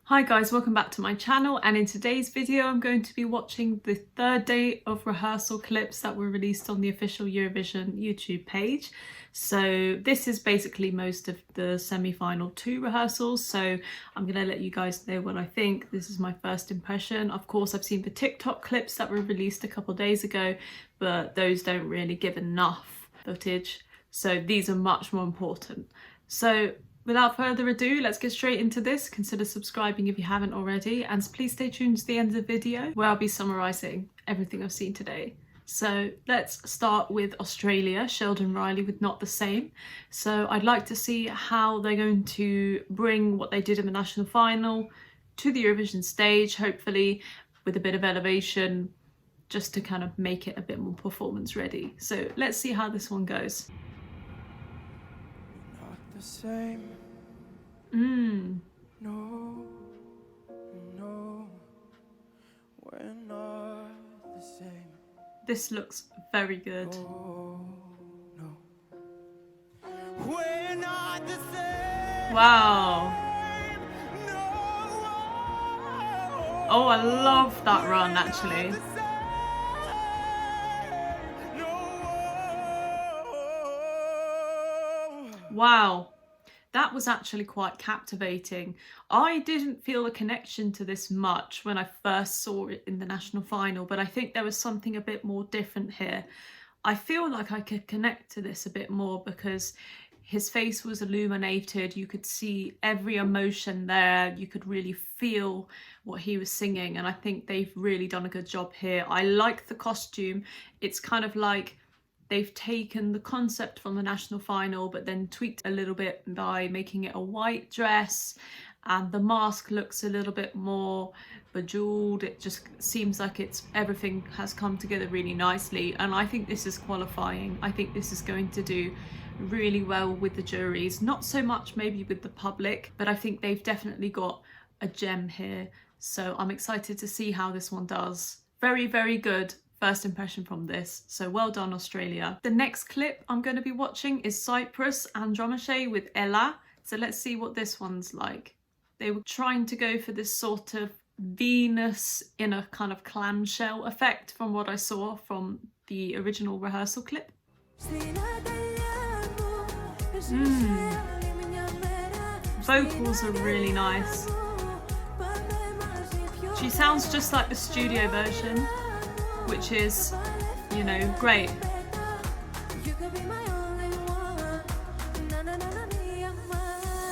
Hi guys, welcome back to my channel, and in today's video I'm going to be watching the third day of rehearsal clips that were released on the official Eurovision YouTube page. So this is basically most of the semi-final 2 rehearsals, so I'm going to let you guys know what I think. This is my first impression. Of course, I've seen the TikTok clips that were released a couple days ago, but those don't really give enough footage, so these are much more important. So without further ado, let's get straight into this. Consider subscribing if you haven't already, and please stay tuned to the end of the video where I'll be summarising everything I've seen today. So let's start with Australia, Sheldon Riley with Not the Same. So I'd like to see how they're going to bring what they did in the national final to the Eurovision stage, hopefully with a bit of elevation, just to kind of make it a bit more performance ready. So let's see how this one goes. Not the same. No, we're not the same. This looks very good. Oh, no. We're not the same. Wow. No. Oh, I love that run actually. Wow. That was actually quite captivating. I didn't feel a connection to this much when I first saw it in the national final, but I think there was something a bit more different here. I feel like I could connect to this a bit more because his face was illuminated. You could see every emotion there. You could really feel what he was singing, and I think they've really done a good job here. I like the costume. It's kind of like they've taken the concept from the national final but then tweaked a little bit by making it a white dress, and the mask looks a little bit more bejeweled. It just seems like everything has come together really nicely, and I think this is qualifying. I think this is going to do really well with the juries, not so much maybe with the public, but I think they've definitely got a gem here. So I'm excited to see how this one does. Very, very good first impression from this, so well done Australia. The next clip I'm going to be watching is Cyprus and Romania with Ella, so let's see what this one's like. They were trying to go for this sort of Venus in a kind of clamshell effect from what I saw from the original rehearsal clip. Vocals are really nice. She sounds just like the studio version, which is, you know, great.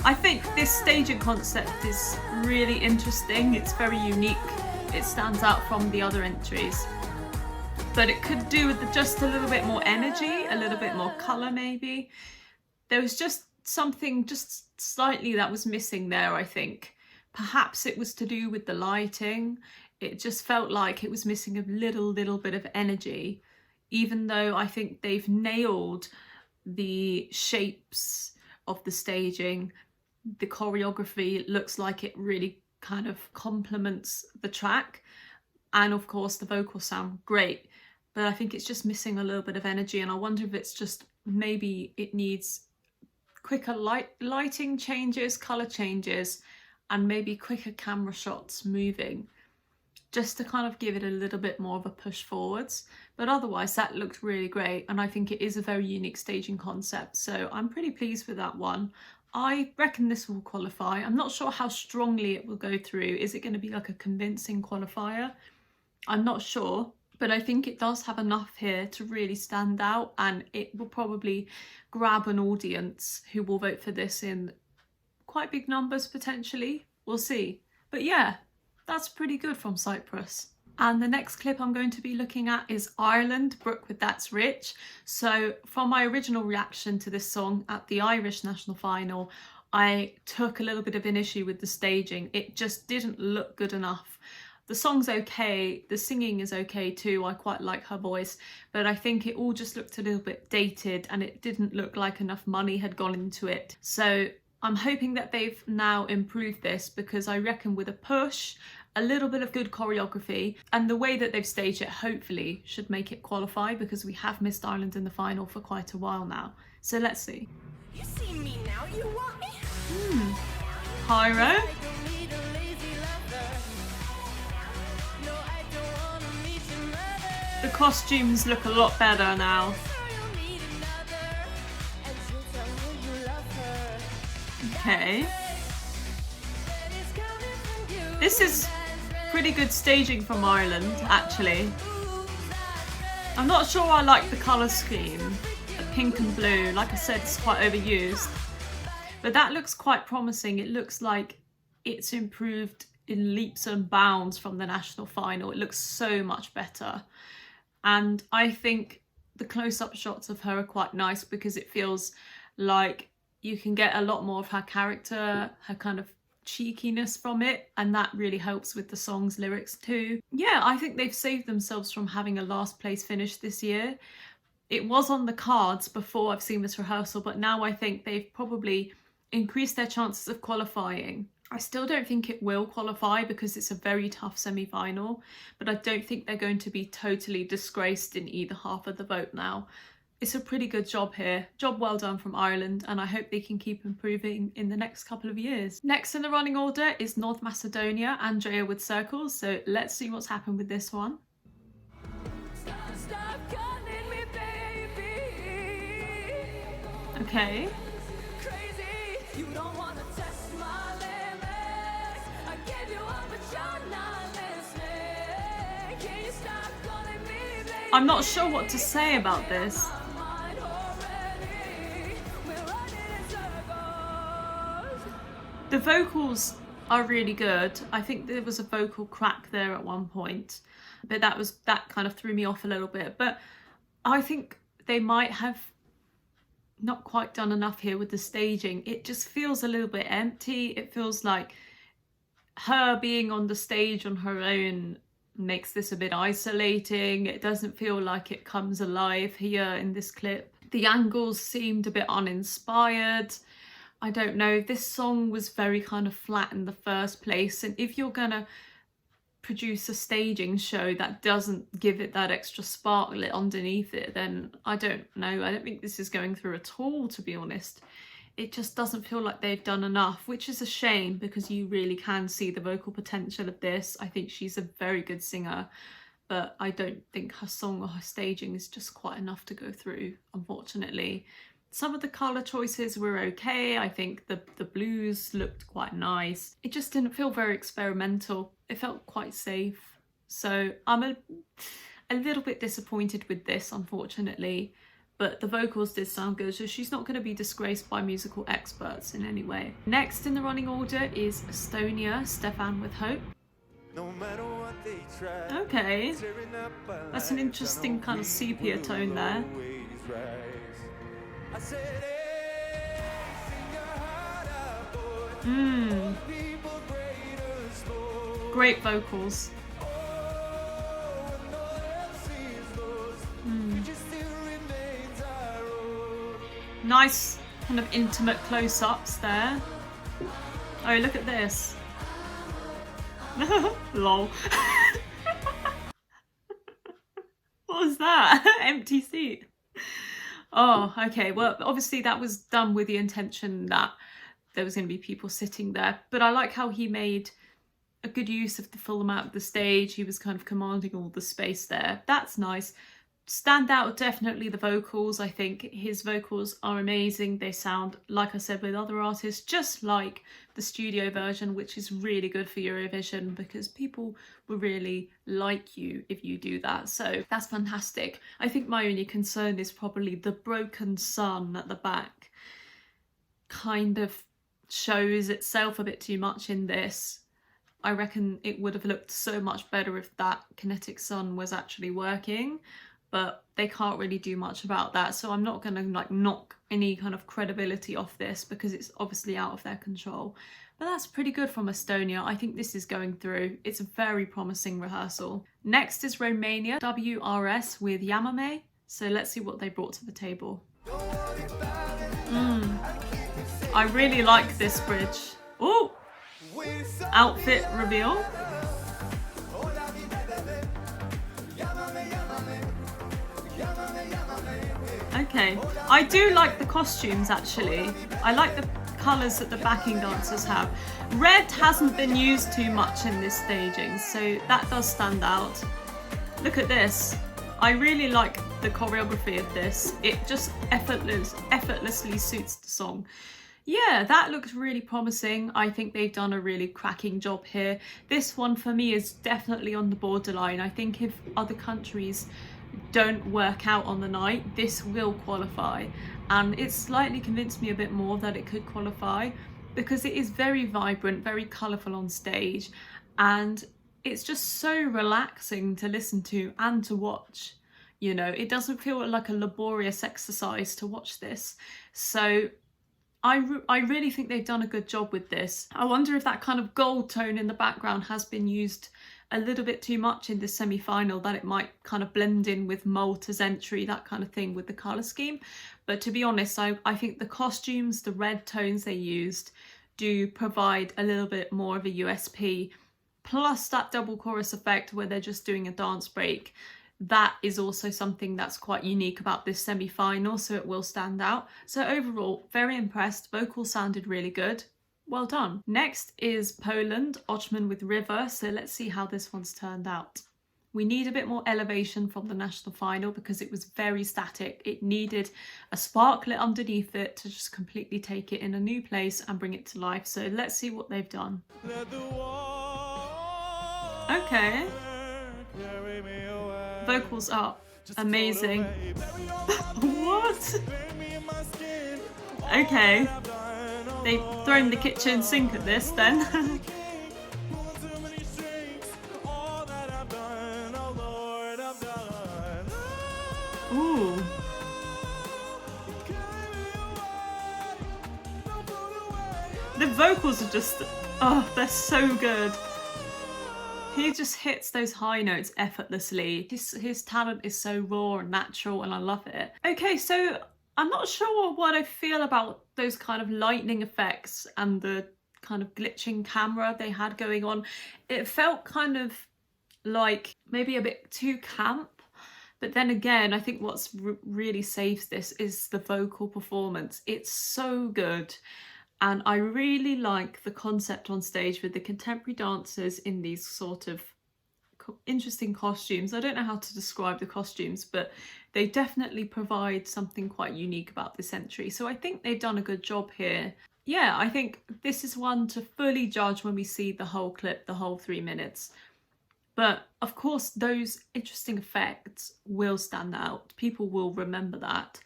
I think this staging concept is really interesting. It's very unique. It stands out from the other entries. But it could do with just a little bit more energy, a little bit more colour maybe. There was just something just slightly that was missing there, I think. Perhaps it was to do with the lighting. It just felt like it was missing a little bit of energy, even though I think they've nailed the shapes of the staging. The choreography looks like it really kind of complements the track, and of course the vocals sound great, but I think it's just missing a little bit of energy, and I wonder if it's just maybe it needs quicker lighting changes, colour changes, and maybe quicker camera shots moving, just to kind of give it a little bit more of a push forwards. But otherwise that looked really great, and I think it is a very unique staging concept, so I'm pretty pleased with that one. I reckon this will qualify. I'm not sure how strongly it will go through. Is it going to be like a convincing qualifier? I'm not sure, but I think it does have enough here to really stand out, and it will probably grab an audience who will vote for this in quite big numbers potentially. We'll see. But yeah, that's pretty good from Cyprus. And the next clip I'm going to be looking at is Ireland, Brooke with That's Rich. So from my original reaction to this song at the Irish national final, I took a little bit of an issue with the staging. It just didn't look good enough. The song's okay, the singing is okay too, I quite like her voice, but I think it all just looked a little bit dated, and it didn't look like enough money had gone into it. So I'm hoping that they've now improved this, because I reckon with a push, a little bit of good choreography, and the way that they've staged it hopefully should make it qualify, because we have missed Ireland in the final for quite a while now. So let's see. You see me now, you want me? Pyro. The costumes look a lot better now. Okay. This is pretty good staging from Ireland, actually. I'm not sure I like the colour scheme, the pink and blue. Like I said, it's quite overused. But that looks quite promising. It looks like it's improved in leaps and bounds from the national final. It looks so much better. And I think the close-up shots of her are quite nice because it feels like you can get a lot more of her character, her kind of cheekiness from it, and that really helps with the song's lyrics too. Yeah, I think they've saved themselves from having a last place finish this year. It was on the cards before I've seen this rehearsal, but now I think they've probably increased their chances of qualifying. I still don't think it will qualify because it's a very tough semi-final, but I don't think they're going to be totally disgraced in either half of the vote now. It's a pretty good job here. Job well done from Ireland, and I hope they can keep improving in the next couple of years. Next in the running order is North Macedonia, Andrea with Circles, so let's see what's happened with this one. Okay. I'm not sure what to say about this. The vocals are really good. I think there was a vocal crack there at one point, but that kind of threw me off a little bit. But I think they might have not quite done enough here with the staging. It just feels a little bit empty. It feels like her being on the stage on her own makes this a bit isolating. It doesn't feel like it comes alive here in this clip. The angles seemed a bit uninspired. I don't know, this song was very kind of flat in the first place, and if you're gonna produce a staging show that doesn't give it that extra spark lit underneath it, then I don't know, I don't think this is going through at all, to be honest. It just doesn't feel like they've done enough, which is a shame because you really can see the vocal potential of this. I think she's a very good singer, but I don't think her song or her staging is just quite enough to go through, unfortunately. Some of the colour choices were okay. I think the blues looked quite nice. It just didn't feel very experimental. It felt quite safe. So I'm a little bit disappointed with this, unfortunately. But the vocals did sound good, so she's not going to be disgraced by musical experts in any way. Next in the running order is Estonia, Stefan with Hope. No matter what they try, Okay, that's an interesting kind of sepia tone there. Great vocals. Nice kind of intimate close-ups there. Oh, look at this. Lol. What was that? Empty seat. Oh, okay. Well, obviously that was done with the intention that there was going to be people sitting there. But I like how he made a good use of the full amount of the stage. He was kind of commanding all the space there. That's nice. Stand out definitely the vocals. I think his vocals are amazing. They sound, like I said with other artists, just like the studio version, which is really good for Eurovision because people will really like you if you do that. So that's fantastic. I think my only concern is probably the broken sun at the back kind of shows itself a bit too much in this. I reckon it would have looked so much better if that kinetic sun was actually working. But they can't really do much about that. So I'm not going to like knock any kind of credibility off this because it's obviously out of their control. But that's pretty good from Estonia. I think this is going through. It's a very promising rehearsal. Next is Romania, WRS with Yamame. So let's see what they brought to the table. I really like this bridge. Oh, outfit reveal. Okay, I do like the costumes actually. I like the colours that the backing dancers have. Red hasn't been used too much in this staging, so that does stand out. Look at this. I really like the choreography of this. It just effortlessly suits the song. Yeah, that looks really promising. I think they've done a really cracking job here. This one for me is definitely on the borderline. I think if other countries don't work out on the night, this will qualify. And it's slightly convinced me a bit more that it could qualify because it is very vibrant, very colourful on stage, and it's just so relaxing to listen to and to watch. You know, it doesn't feel like a laborious exercise to watch this. So I really think they've done a good job with this. I wonder if that kind of gold tone in the background has been used a little bit too much in this semi-final, that it might kind of blend in with Malta's entry, that kind of thing with the colour scheme. But to be honest, I think the costumes, the red tones they used do provide a little bit more of a USP. Plus that double chorus effect where they're just doing a dance break. That is also something that's quite unique about this semi-final, so it will stand out. So overall, very impressed. Vocals sounded really good. Well done. Next is Poland, Ochman with River. So let's see how this one's turned out. We need a bit more elevation from the national final because it was very static. It needed a spark lit underneath it to just completely take it in a new place and bring it to life. So let's see what they've done. Okay. Vocals are amazing. What? Okay. They've thrown the kitchen sink at this then. Ooh. The vocals are just, oh, they're so good. He just hits those high notes effortlessly. His talent is so raw and natural, and I love it. Okay, so I'm not sure what I feel about those kind of lightning effects and the kind of glitching camera they had going on. It felt kind of like maybe a bit too camp. But then again, I think what's really saves this is the vocal performance. It's so good. And I really like the concept on stage with the contemporary dancers in these sort of interesting costumes. I don't know how to describe the costumes, but they definitely provide something quite unique about this entry. So I think they've done a good job here. Yeah, I think this is one to fully judge when we see the whole clip, the whole 3 minutes. But of course, those interesting effects will stand out. People will remember that.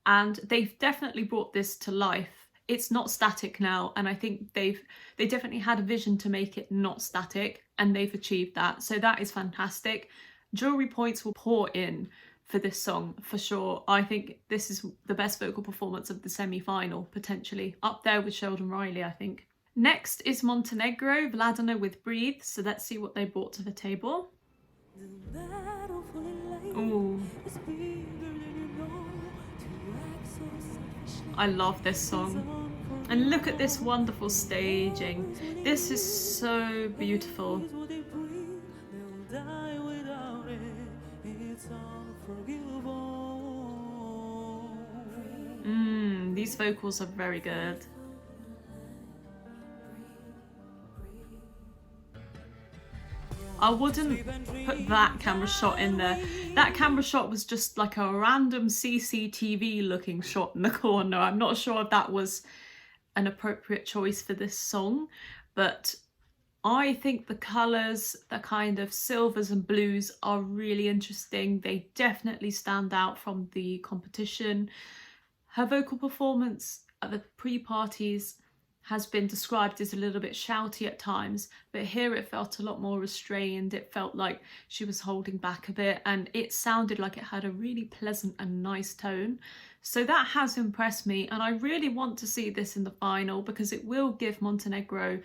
And they've definitely brought this to life. It's not static now, and I think they definitely had a vision to make it not static, and they've achieved that. So that is fantastic. Jury points will pour in for this song for sure. I think this is the best vocal performance of the semi-final, potentially. Up there with Sheldon Riley, I think. Next is Montenegro, Vladina with Breathe. So let's see what they brought to the table. Ooh. I love this song. And look at this wonderful staging. This is so beautiful. These vocals are very good. I wouldn't put that camera shot in there. That camera shot was just like a random CCTV looking shot in the corner. I'm not sure if that was an appropriate choice for this song, but I think the colours, the kind of silvers and blues are really interesting. They definitely stand out from the competition. Her vocal performance at the pre-parties has been described as a little bit shouty at times, but here it felt a lot more restrained. It felt like she was holding back a bit, and it sounded like it had a really pleasant and nice tone. So that has impressed me, and I really want to see this in the final because it will give Montenegro,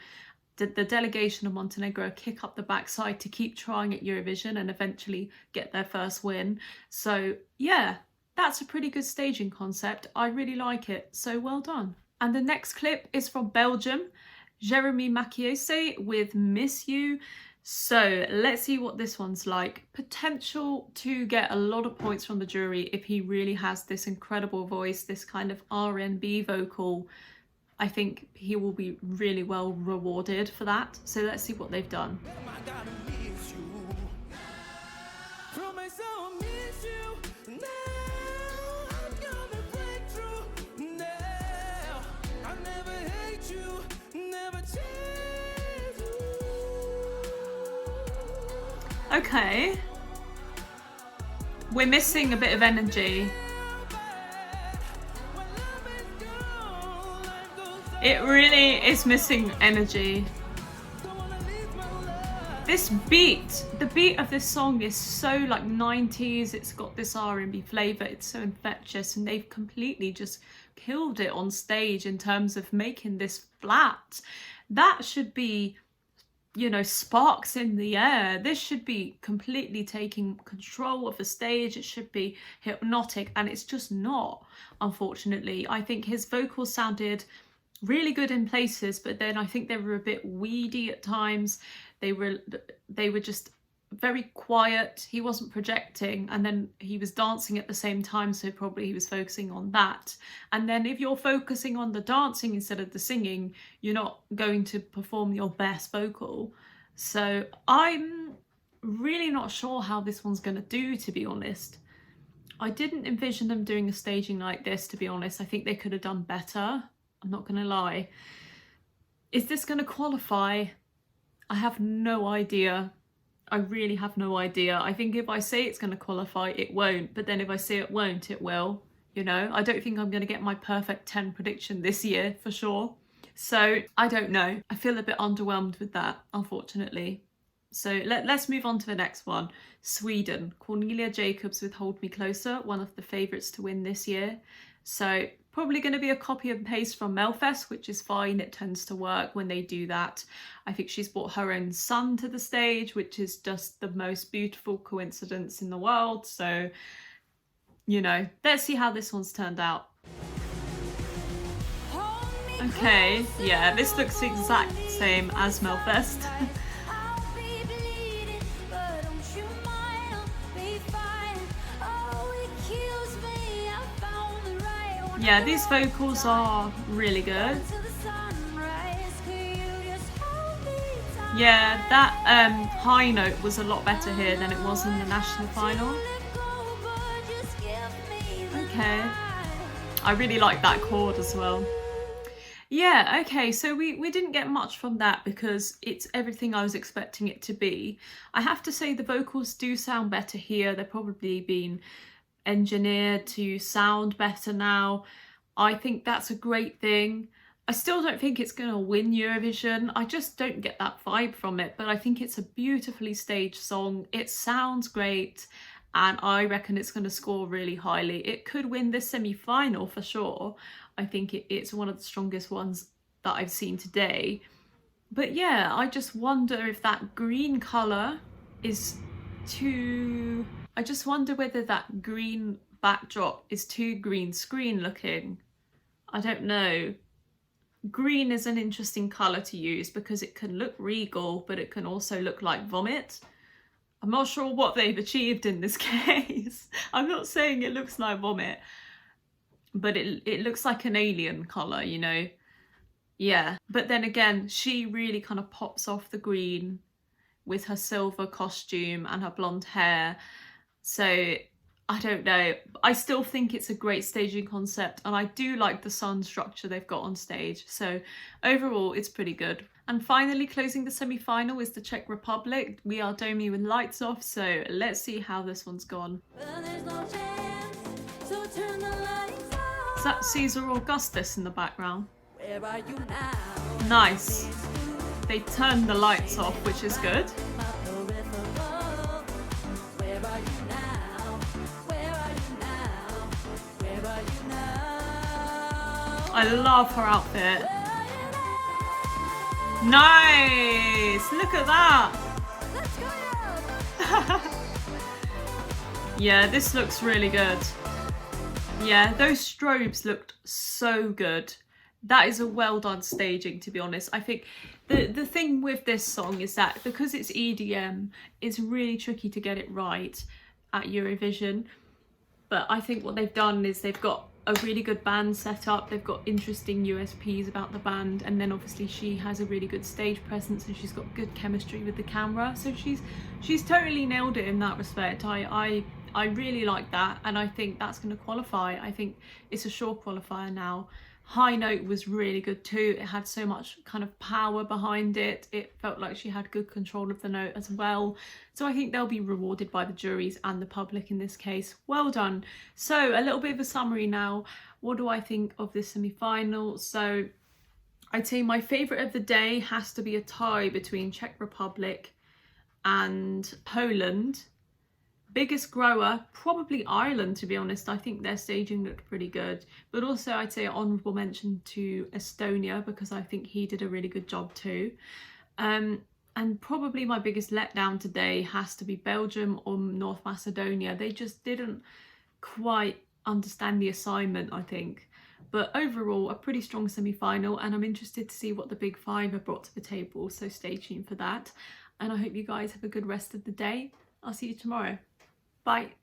the delegation of Montenegro, a kick up the backside to keep trying at Eurovision and eventually get their first win. So yeah, that's a pretty good staging concept. I really like it, so well done. And the next clip is from Belgium, Jeremy Makiese with Miss You. So let's see what this one's like. Potential to get a lot of points from the jury if he really has this incredible voice, this kind of R&B vocal. I think he will be really well rewarded for that. So let's see what they've done. Promise I will miss you. Now I'm gonna break through. Now I never hate you, never change you. Okay. We're missing a bit of energy. It really is missing energy. This beat, the beat of this song is so like 90s. It's got this R&B flavour. It's so infectious, and they've completely just killed it on stage in terms of making this flat. That should be, you know, sparks in the air. This should be completely taking control of the stage. It should be hypnotic, and it's just not, unfortunately. I think his vocals sounded really good in places, but then I think they were a bit weedy at times. They were just very quiet. He wasn't projecting, and then he was dancing at the same time, so probably he was focusing on that. And then if you're focusing on the dancing instead of the singing, you're not going to perform your best vocal. So I'm really not sure how this one's going to do, to be honest. I didn't envision them doing a staging like this, to be honest. I think they could have done better. I'm not going to lie. Is this going to qualify? I have no idea. I really have no idea. I think if I say it's going to qualify, it won't. But then if I say it won't, it will. You know, I don't think I'm going to get my perfect 10 prediction this year for sure. So I don't know. I feel a bit underwhelmed with that, unfortunately. So let's move on to the next one. Sweden. Cornelia Jacobs with Hold Me Closer, one of the favourites to win this year. So probably going to be a copy and paste from Melfest, which is fine. It tends to work when they do that. I think she's brought her own son to the stage, which is just the most beautiful coincidence in the world. So, you know, let's see how this one's turned out. Okay, yeah, this looks the exact same as Melfest. Yeah, these vocals are really good. Yeah, that high note was a lot better here than it was in the national final. Okay. I really like that chord as well. Yeah, okay, so we didn't get much from that because it's everything I was expecting it to be. I have to say the vocals do sound better here. They're probably been engineered to sound better now. I think that's a great thing. I still don't think it's going to win Eurovision. I just don't get that vibe from it, but I think it's a beautifully staged song. It sounds great, and I reckon it's going to score really highly. It could win this semi-final for sure. I think it's one of the strongest ones that I've seen today. But yeah, I just wonder if that green colour is too... I just wonder whether that green backdrop is too green screen looking. I don't know. Green is an interesting colour to use because it can look regal, but it can also look like vomit. I'm not sure what they've achieved in this case. I'm not saying it looks like vomit, but it looks like an alien colour, you know? Yeah, but then again, she really kind of pops off the green with her silver costume and her blonde hair. So I don't know. I still think it's a great staging concept, and I do like the sun structure they've got on stage. So overall, it's pretty good. And finally, closing the semi-final is the Czech Republic. We Are Domi with Lights Off. So let's see how this one's gone. Is that Caesar Augustus in the background? Where are you now? Nice. They turned the lights off, which is good. I love her outfit. Nice! Look at that! Yeah, this looks really good. Yeah, those strobes looked so good. That is a well done staging, to be honest. I think the thing with this song is that because it's EDM, it's really tricky to get it right at Eurovision. But I think what they've done is they've got a really good band set up. They've got interesting USPs about the band, and then obviously she has a really good stage presence and she's got good chemistry with the camera. So she's totally nailed it in that respect. I really like that, and I think that's going to qualify. I think it's a sure qualifier now. High Note was really good too. It had so much kind of power behind it. It felt like she had good control of the note as well. So I think they'll be rewarded by the juries and the public in this case. Well done. So a little bit of a summary now. What do I think of this semi-final? So I'd say my favourite of the day has to be a tie between Czech Republic and Poland. Biggest grower, probably Ireland, to be honest. I think their staging looked pretty good. But also I'd say an honourable mention to Estonia, because I think he did a really good job too. And probably my biggest letdown today has to be Belgium or North Macedonia. They just didn't quite understand the assignment, I think. But overall, a pretty strong semi-final, and I'm interested to see what the Big Five have brought to the table. So stay tuned for that. And I hope you guys have a good rest of the day. I'll see you tomorrow. Bye.